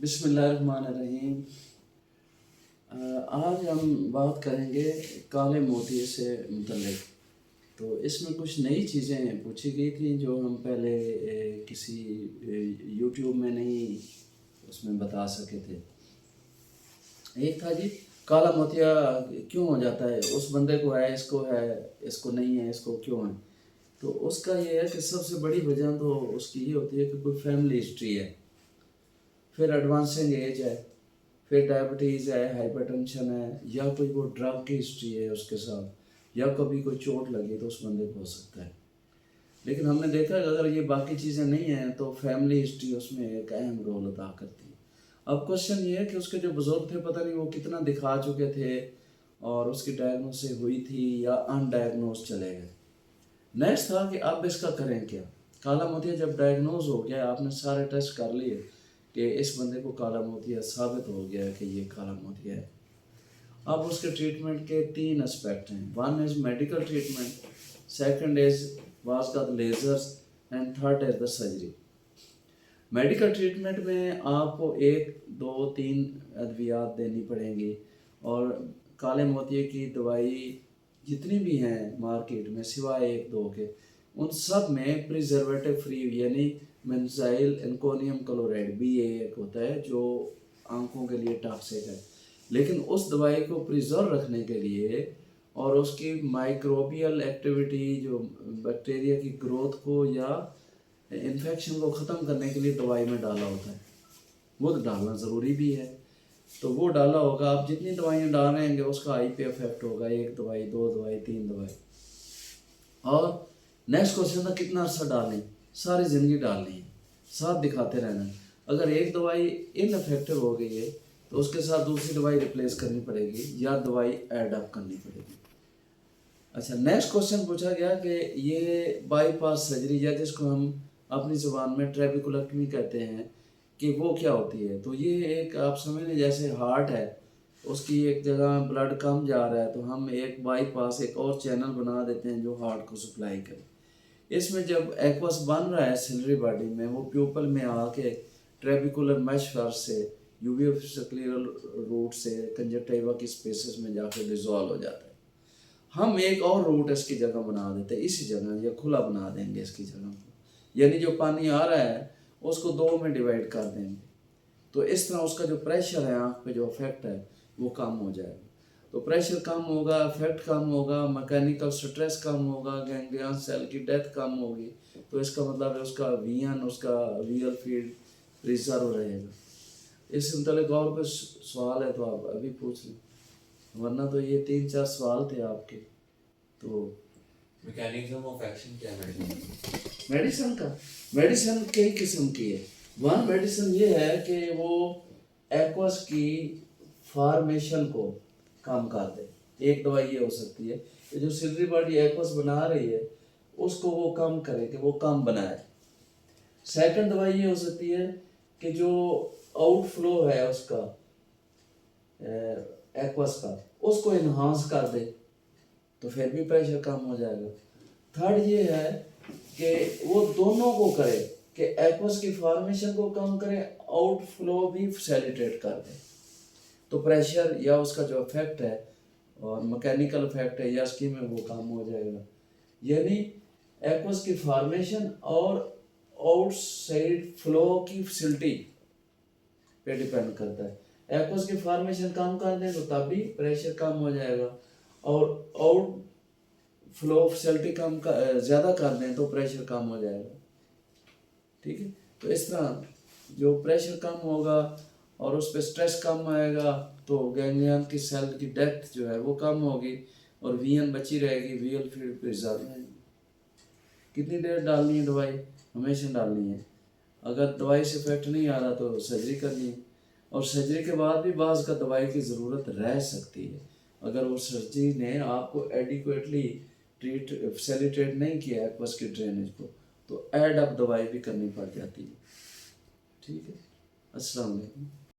बिस्मिल्लाहिर्रहमानिर्रहीम। आज हम बात करेंगे काले मोती से मुतल्लिक। तो इसमें कुछ नई चीज़ें पूछी गई थी जो हम पहले किसी यूट्यूब में नहीं उसमें बता सके थे। एक था जी, काला मोतिया क्यों हो जाता है, उस बंदे को है, इसको नहीं है, इसको क्यों है। तो उसका ये है कि सबसे बड़ी वजह तो उसकी ये होती है कि कोई फैमिली हिस्ट्री है, फिर एडवांसिंग एज है, फिर डायबिटीज़ है, हाइपरटेंशन है, या कोई वो ड्रग की हिस्ट्री है उसके साथ, या कभी कोई चोट लगी तो उस बंदे को हो सकता है। लेकिन हमने देखा कि अगर ये बाकी चीज़ें नहीं हैं तो फैमिली हिस्ट्री उसमें एक अहम रोल अदा करती है। अब क्वेश्चन ये है कि उसके जो बुज़ुर्ग थे, पता नहीं वो कितना दिखा चुके थे और उसकी डायग्नोसिस हुई थी या अनडायग्नोज चले गए। नेक्स्ट था कि अब इसका करें क्या। काला मोतिया जब डायग्नोज हो गया, आपने सारे टेस्ट कर लिए कि इस बंदे को काला मोतिया साबित हो गया कि ये काला मोतिया है। अब उसके ट्रीटमेंट के 3 एस्पेक्ट हैं। One is medical treatment, second is was का lasers and third is the surgery. Medical treatment में आपको 1, 2, 3 अद्वियात देनी पड़ेंगी और काले मोतिये की दवाई जितनी भी हैं मार्केट में सिवाय 1-2 के, उन सब में प्रिजर्वेटिव फ्री, यानी बेंजाइल एल्कोनियम क्लोराइड BA एक होता है जो आंखों के लिए टॉक्सिक है। लेकिन उस दवाई को प्रिजर्व रखने के लिए और उसकी माइक्रोबियल एक्टिविटी, जो बैक्टीरिया की ग्रोथ को या इन्फेक्शन को ख़त्म करने के लिए दवाई में डाला होता है, वो डालना ज़रूरी भी है। तो वो डाला होगा, आप जितनी दवाइयाँ डाल रहे हैं उसका आई पे इफेक्ट होगा, 1 दवाई, 2 दवाई, 3 दवाई। और नेक्स्ट क्वेश्चन था कितना अर्सा डालें, सारी ज़िंदगी डालनी है, साथ दिखाते रहना है। अगर एक दवाई इनफेक्टिव हो गई है तो उसके साथ दूसरी दवाई रिप्लेस करनी पड़ेगी या दवाई ऐड अप करनी पड़ेगी। अच्छा, नेक्स्ट क्वेश्चन पूछा गया कि ये बाईपास सर्जरी, या जिसको हम अपनी ज़ुबान में ट्रेबिकुलेक्टमी कहते हैं, कि वो क्या होती है। तो ये एक, आप समझ लें जैसे हार्ट है, उसकी एक जगह ब्लड कम जा रहा है तो हम एक बाईपास, एक और चैनल बना देते हैं जो हार्ट को सप्लाई करे। इसमें जब एक्वस बन रहा है सिलरी बॉडी में, वो प्यूपल में आके ट्रेबिकुलर मैश से यूवी स्क्लेरल रूट से कंजक्टिवा की स्पेसेस में जाकर डिजॉल्व हो जाता है। हम एक और रूट इसकी जगह बना देते हैं, इसी जगह या खुला बना देंगे इसकी जगह को, यानी जो पानी आ रहा है उसको 2 में डिवाइड कर देंगे। तो इस तरह उसका जो प्रेशर है आँख पे, जो इफेक्ट है वो कम हो जाएगा। तो प्रेशर कम होगा, इफेक्ट कम होगा, मैकेनिकल स्ट्रेस कम होगा, गैंग्लियन सेल की डेथ कम होगी। तो इसका मतलब है उसका वीएन, उसका वीएल फील्ड रिजर्व रहेगा। इससे मतलब और कुछ सवाल है तो आप अभी पूछ लें, वरना तो ये 3-4 सवाल थे आपके। तो मैकेनिज्म ऑफ एक्शन क्या है मेडिसिन का, मेडिसिन कई किस्म की है। वन मेडिसिन ये है कि वो एक्वस की फॉर्मेशन को कम कर दे। एक दवाई ये हो सकती है कि जो सिलरी बॉडी एक्वस बना रही है उसको वो कम करे, कि वो कम बनाए। सेकंड दवाई ये हो सकती है कि जो आउटफ्लो है उसका एक्वस का, उसको इन्हांस कर दे, तो फिर भी प्रेशर कम हो जाएगा। थर्ड ये है कि वो दोनों को करे, कि एक्वस की फॉर्मेशन को कम करे, आउटफ्लो भी फैसिलिटेट कर दे। तो प्रेशर या उसका जो इफेक्ट है और मैकेनिकल इफेक्ट है या स्कीम में वो कम हो जाएगा। यानी एक्वस की फॉर्मेशन और आउटसाइड फ्लो की फैसिलिटी पे डिपेंड करता है। एक्वस की फॉर्मेशन कम कर दें तो तब भी प्रेशर कम हो जाएगा, और आउट फ्लो फैसिलिटी कम ज़्यादा कर दें तो प्रेशर कम हो जाएगा। ठीक है, तो इस तरह जो प्रेशर कम होगा और उस पर स्ट्रेस कम आएगा तो गैंग्लियन की सेल की डेथ जो है वो कम होगी और वीएन बची रहेगी, वीएल फील्ड प्रिजर्व रहेगी। कितनी देर डालनी है दवाई? हमेशा डालनी है। अगर दवाई से इफेक्ट नहीं आ रहा तो सर्जरी करनी है, और सर्जरी के बाद भी बाज़ का दवाई की ज़रूरत रह सकती है। अगर वो सर्जरी ने आपको एडिक्वेटली फैसिलिटेट नहीं किया एक्वस की ड्रेनेज को, तो एड अप दवाई भी करनी पड़ जाती है। ठीक है, अस्सलाम वालेकुम।